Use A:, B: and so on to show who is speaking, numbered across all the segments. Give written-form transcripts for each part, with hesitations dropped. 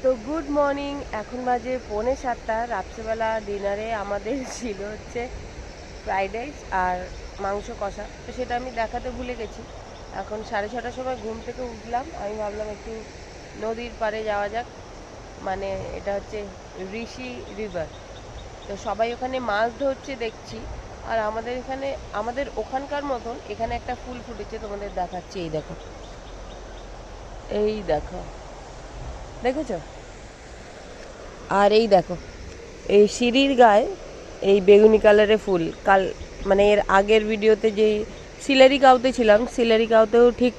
A: তো good morning. এখন বাজে 6:45। রাত্রেবেলা ডিনারে আমাদের ছিল হচ্ছে ফ্রাইড রাইস আর মাংস কষা, তো সেটা আমি দেখাতে ভুলে গেছি। এখন 6:30টার সময় ঘুম থেকে উঠলাম, আমি ভাবলাম একটু নদীর পাড়ে যাওয়া যাক, মানে এটা হচ্ছে ঋষি রিভার। তো সবাই ওখানে মাছ ধরছে দেখছি, আর আমাদের এখানে আমাদের ওখানকার মতন এখানে একটা ফুল ফুটেছে, তোমাদের দেখাচ্ছি। এই দেখো, এই দেখো, দেখেছো? আর এই দেখো, এই সিঁড়ির গায়ে এই বেগুনি কালারের ফুল, মানে এর আগের ভিডিওতে যেই সিলারি কাউতে ছিলাম, সিলারি কাউতেও ঠিক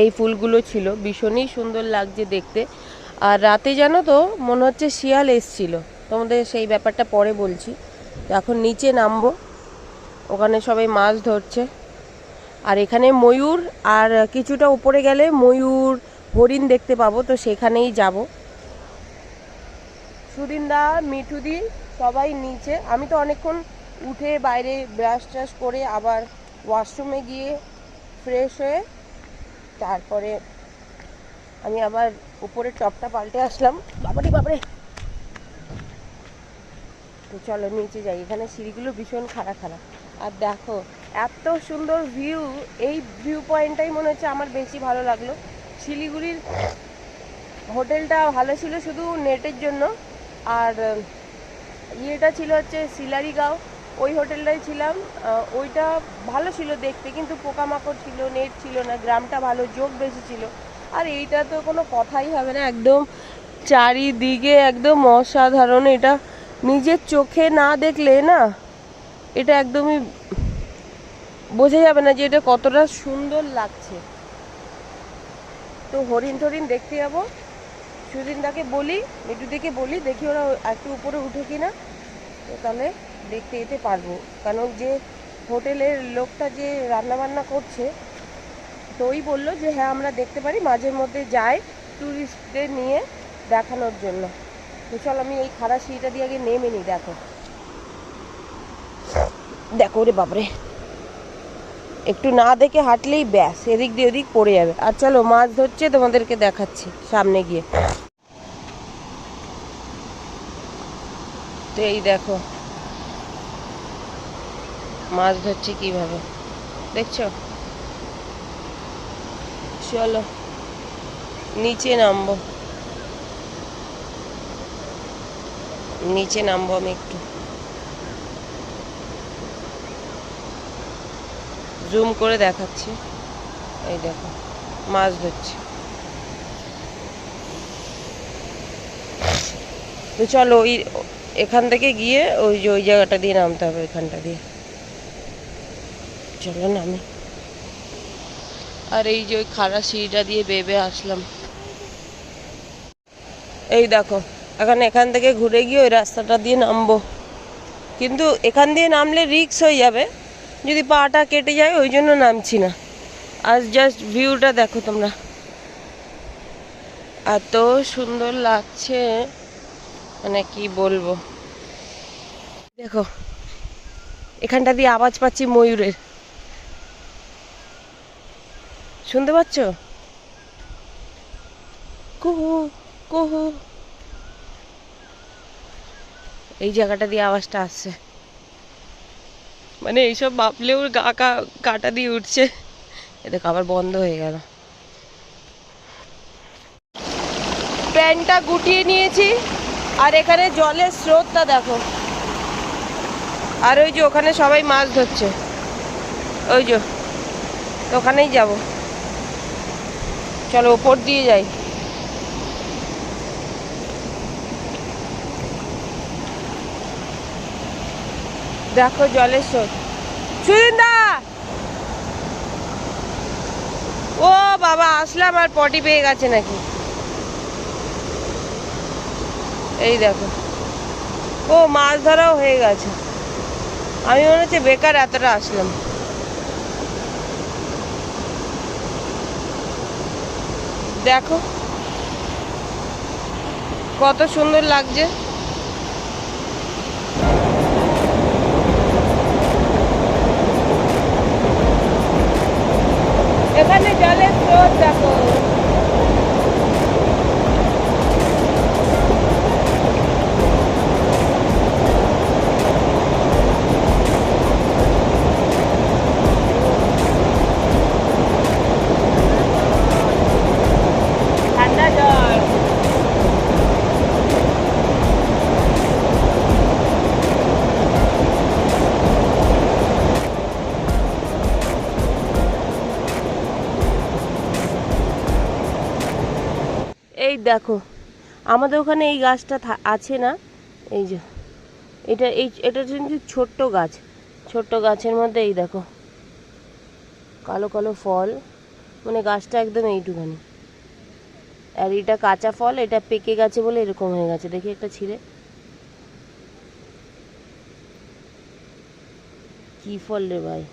A: এই ফুলগুলো ছিল, ভীষণই সুন্দর লাগছে দেখতে। আর রাতে জানো তো মনে হচ্ছে শিয়াল এসছিল, তোমাদের সেই ব্যাপারটা পরে বলছি। তো এখন নিচে নামবো, ওখানে সবাই মাছ ধরছে। আর এখানে ময়ূর, আর কিছুটা উপরে গেলে ময়ূর হরিণ দেখতে পাবো, তো সেখানেই যাব। সুদিনদা, মিঠুদি সবাই নিচে। আমি তো অনেকক্ষণ উঠে বাইরে ব্রাশ ট্রাশ করে আবার ওয়াশরুমে গিয়ে ফ্রেশ হয়ে তারপরে আমি আবার উপরে টপটা পাল্টে আসলাম। বাবারে, তো চলো নিচে যাই। এখানে সিঁড়িগুলো ভীষণ খাড়া। আর দেখো এত সুন্দর ভিউ, এই ভিউ পয়েন্টটাই মনে হচ্ছে আমার বেশি ভালো লাগলো। শিলিগুড়ির হোটেলটা ভালো ছিল শুধু নেটের জন্য, আর ইয়েটা ছিল হচ্ছে সিলারিগাঁও, ওই হোটেলটাই ছিলাম। ওইটা ভালো ছিল দেখতে, কিন্তু পোকামাকড় ছিল, নেট ছিল না। গ্রামটা ভালো, যোগ বেশি ছিল। আর এইটা তো কোনো কথাই হবে না, একদম চারিদিকে একদম অসাধারণ। এটা নিজের চোখে না দেখলে না, এটা একদমই বোঝা যাবে না যে এটা কতটা সুন্দর লাগছে। তো হরিণ টরিণ দেখতে যাবো, সুদিনদাকে বলি, মিঠুদিকে বলি, দেখি ওরা একটু উপরে উঠে কিনা, তো তাহলে দেখতে যেতে পারবো। কারণ যে হোটেলের লোকটা যে রান্নাবান্না করছে, তো ওই বললো যে হ্যাঁ আমরা দেখতে পারি, মাঝে মধ্যে যায় ট্যুরিস্টদের নিয়ে দেখানোর জন্য। তো চল আমি এই খাড়া সিঁড়িটা দিয়ে আগে নেমে নিই। দেখো রে বাবরে, একটু না দেখে হাঁটলেই ব্যাস এদিক দিয়ে ওদিক পড়ে যাবে। আর চলো মাছ ধরছে, তোমাদেরকে দেখাচ্ছি সামনে গিয়ে। তো এই দেখো মাছ ধরছে কিভাবে, দেখছো? চলো নিচে নামবো আমি একটু জুম করে দেখাচ্ছি। এই দেখো মাছ ধরছে। তো চলো ওই এখান থেকে গিয়ে ওই যে ওই জায়গাটা দিয়ে নামতে হবে, ওইখানটা দিয়ে। চলো নামি। আর এই যে ওই খাড়া সিঁড়িটা দিয়ে বেবে আসলাম। এই দেখো এখান থেকে ঘুরে গিয়ে ওই রাস্তাটা দিয়ে নামবো, কিন্তু এখান দিয়ে নামলে রিস্ক হয়ে যাবে, যদি পাটা কেটে যায়, ওই জন্য নামছি না। আর জাস্ট ভিউটা দেখো তোমরা, এত সুন্দর লাগছে, মানে কি বলবো। দেখো এখানটা দিয়ে আওয়াজ পাচ্ছি ময়ূরের, শুনতে পাচ্ছ? কুহু কুহু, এই জায়গাটা দিয়ে আওয়াজটা আসছে। মানে এইসব ভাবলে ওর কাটা দিয়ে উঠছে। এদের আবার বন্ধ হয়ে গেল। প্যান্টটা গুটিয়ে নিয়েছি, আর এখানে জলের স্রোতটা দেখো। আর ওই যে ওখানে সবাই মাছ ধরছে, ওই যে ওখানেই যাব। চলো ওপর দিয়ে যাই। দেখো জলের স্রোত। সুদিনদা, ও বাবা আসলাম, আর পটি পেয়ে গেছে নাকি। এই দেখো, ও মাছ ধরাও হয়ে গেছে। আমি মনে হচ্ছে বেকার এতটা আসলাম। দেখো কত সুন্দর লাগছে। এখানে জলের স্রোত দেখো। এই দেখো আমাদের ওখানে এই গাছটা আছে না, এই যে এটা কিন্তু ছোট্ট গাছ, ছোট্ট গাছের মধ্যে এই দেখো কালো কালো ফল, মানে গাছটা একদম এইটুখানি, আর এটা কাঁচা ফল, এটা পেকে গেছে বলে এরকম হয়ে গেছে। দেখি একটা ছিঁড়ে, কি ফল রে ভাই,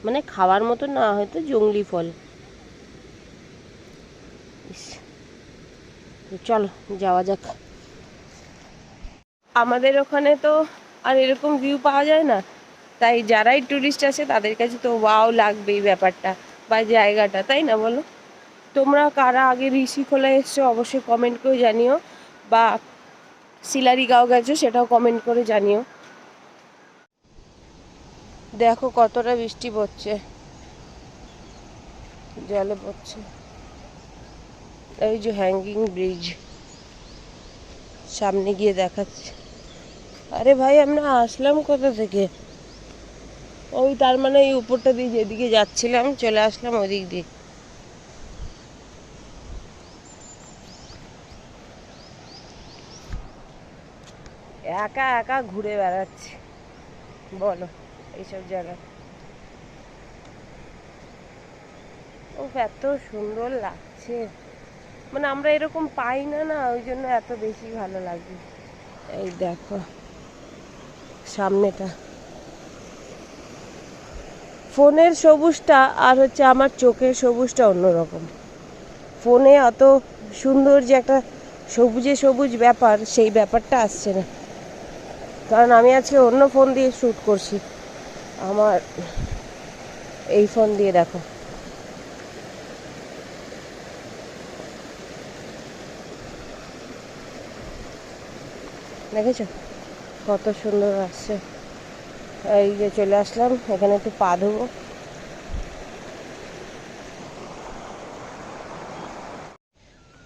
A: মানে খাওয়ার মতো না, হয়তো জংলি ফল। চলো যাওয়া যাক। আমাদের ওখানে তো আর এরকম ভিউ পাওয়া যায় না, তাই যারাই টুরিস্ট আসে তাদের কাছে তো ওয়াও লাগবে এই ব্যাপারটা বা জায়গাটা, তাই না বলো? তোমরা কারা আগে ঋষিখোলা এসছো অবশ্যই কমেন্ট করে জানিও, বা শিলারিগাঁও গেছো সেটাও কমেন্ট করে জানিও। দেখো কতটা বৃষ্টি পড়ছে, জলে পড়ছে। এই যে হ্যাঙ্গিং ব্রিজ, সামনে গিয়ে দেখাচ্ছে। আরে ভাই আমরা আসলাম কোথা থেকে? ওই তার মানে এই উপরটা দিয়ে যেদিকে যাচ্ছিলাম চলে আসলাম ওই দিক দিয়ে। একা একা ঘুরে বেড়াচ্ছি বলো এইসব জায়গায়। ও এত সুন্দর লাগছে, মানে আমরা এরকম পাই না, না ওই জন্য এত বেশি ভালো লাগে। এই দেখো সামনেটা, ফোনের সবুজটা আর হচ্ছে আমার চোখের সবুজটা অন্যরকম। ফোনে অত সুন্দর যে একটা সবুজে সবুজ ব্যাপার, সেই ব্যাপারটা আসছে না, কারণ আমি আজকে অন্য ফোন দিয়ে শ্যুট করছি। আমার এই ফোন দিয়ে দেখো, দেখেছো কত সুন্দর আসছে। এই যে চলে আসলাম, এখানে একটু পা ধোবো।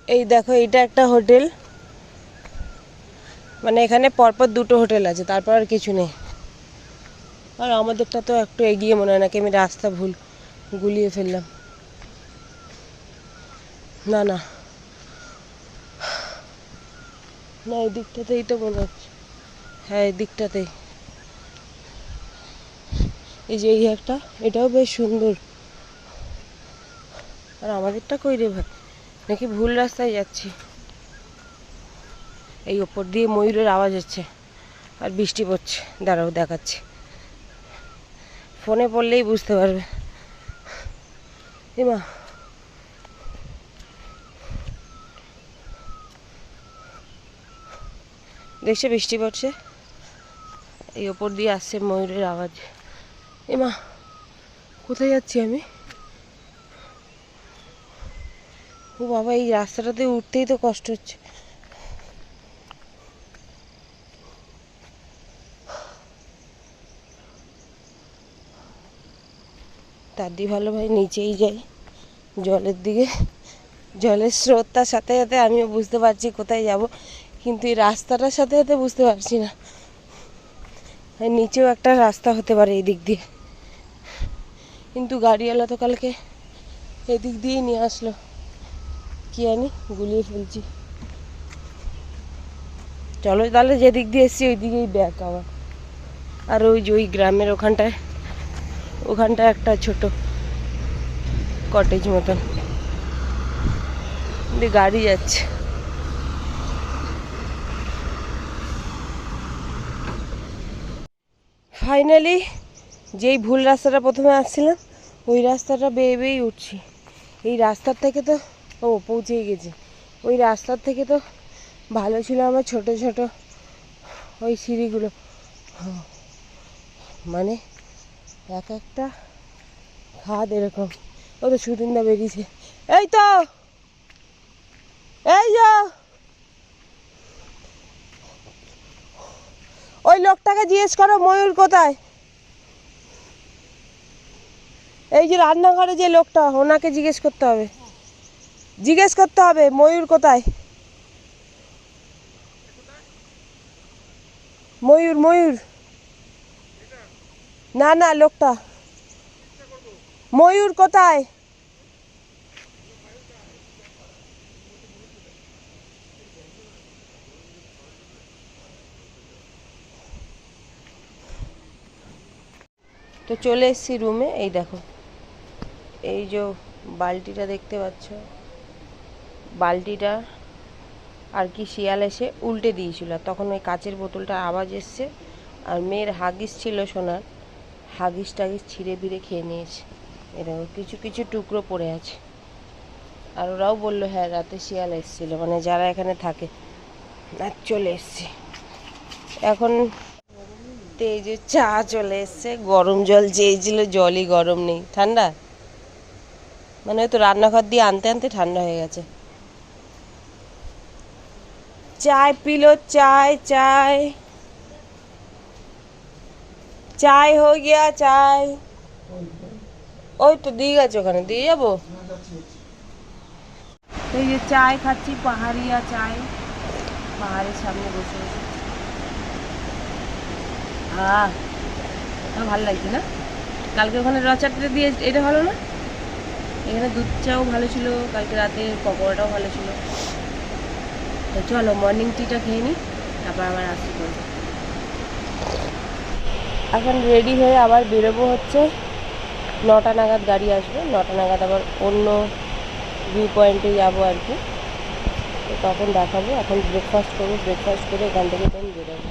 A: এই দেখো এটা একটা হোটেল, মানে এখানে পরপর দুটো হোটেল আছে, তারপর আর কিছু নেই। আর আমাদেরটা তো একটু এগিয়ে মনে হয়, নাকি আমি রাস্তা ভুল গুলিয়ে ফেললাম? না না না, এই দিকটাতেই তো মনে হচ্ছে, হ্যাঁ এই দিকটাতেই। এই যে এই একটা, এটাও বেশ সুন্দর। আর আমাদেরটা কই রে ভাই, নাকি ভুল রাস্তায় যাচ্ছি? এই ওপর দিয়ে ময়ূরের আওয়াজ হচ্ছে আর বৃষ্টি পড়ছে, দাঁড়াও দেখাচ্ছি, ফোনে পড়লেই বুঝতে পারবে। এমা দেখছে বৃষ্টি পড়ছে, এই ওপর দিয়ে আসছে ময়ূরের আওয়াজ। এমা কোথায় যাচ্ছি আমি? ও বাবা, এই রাস্তাটাতে উঠতেই তো কষ্ট হচ্ছে। তার দিয়ে ভালো ভাই নিচেই যাই জলের দিকে, জলের স্রোতটার সাথে সাথে আমিও বুঝতে পারছি কোথায় যাব, কিন্তু এই রাস্তাটার সাথে সাথে বুঝতে পারছি না। নিচেও একটা রাস্তা হতে পারে এই দিক দিয়ে, কিন্তু গাড়িওয়ালা তো কালকে এদিক দিয়েই নিয়ে আসলো, কি জানি গুলিয়ে ফেলছি। চলো তাহলে যেদিক দিয়ে এসছি ওই দিকেই ব্যাক আবার। আর ওই যে ওই গ্রামের ওখানটায় একটা ছোট কটেজ মতন গাড়ি যাচ্ছে। ফাইনালি যেই ভুল রাস্তাটা প্রথমে আসছিলাম ওই রাস্তাটা বেয়ে বেয়েই উঠছি। এই রাস্তার থেকে তো পৌঁছেই গেছি। ওই রাস্তার থেকে তো ভালো ছিল আমার ছোট ছোট ওই সিঁড়িগুলো, মানে এক একটা খাদ এরকম। ও তো সুদিনদা বেরিয়েছে, এই তো এই যা, ওই লোকটাকে জিজ্ঞেস করো ময়ূর কোথায়। এই যে রান্নাঘরে যে লোকটা, ওনাকে জিজ্ঞেস করতে হবে ময়ূর কোথায়। ময়ূর না না, লোকটা ময়ূর কোথায়? তো চলে এসেছি রুমে। এই দেখো, এই যে বালতিটা দেখতে পাচ্ছ, বালতিটা আর কি শিয়াল এসে উল্টে দিয়েছিল, তখন ওই কাচের বোতলটার আওয়াজ এসছে। আর মেয়ের হাগিস ছিল সোনার, হাগিস টাগিস ছিঁড়ে বিড়ে খেয়ে নিয়েছে। এরকম কিছু কিছু টুকরো পড়ে আছে। আর ওরাও বললো হ্যাঁ রাতে শিয়াল এসেছিলো, মানে যারা এখানে থাকে। আর চলে এসছি এখন। এই যে চা চলে এসছে, গরম জল চেয়েছিল, জলই গরম নেই, ঠান্ডা। মানে তো রান্নাঘর দিয়ে আনতে আনতে ঠান্ডা হয়ে গেছে। চাय पी लो, चाय चाय चाय हो गया चाय। ওই তো দিয়ে গেছে, ওখানে দিয়ে যাবো। এই যে চায় খাচ্ছি, পাহাড়িয়া চায়, পাহাড়ের সামনে বসে বসে। ভালো লাগছে না? কালকে ওখানে রচাটা দিয়ে এটা ভালো না? এখানে দুধ চাও ভালো ছিল, কালকে রাতে পকোড়াটাও ভালো ছিল। তো চলো মর্নিং টিটা খেয়ে নিই, তারপর আবার আসি করবো। এখন রেডি হয়ে আবার বেরোবো হচ্ছে, 9টা নাগাদ গাড়ি আসবে, 9টা নাগাদ আবার অন্য ভিউ পয়েন্টে যাবো আর কি। তো তখন দেখাবো। এখন ব্রেকফাস্ট করবো, ব্রেকফাস্ট করে এখান থেকে দেন বেরোবো।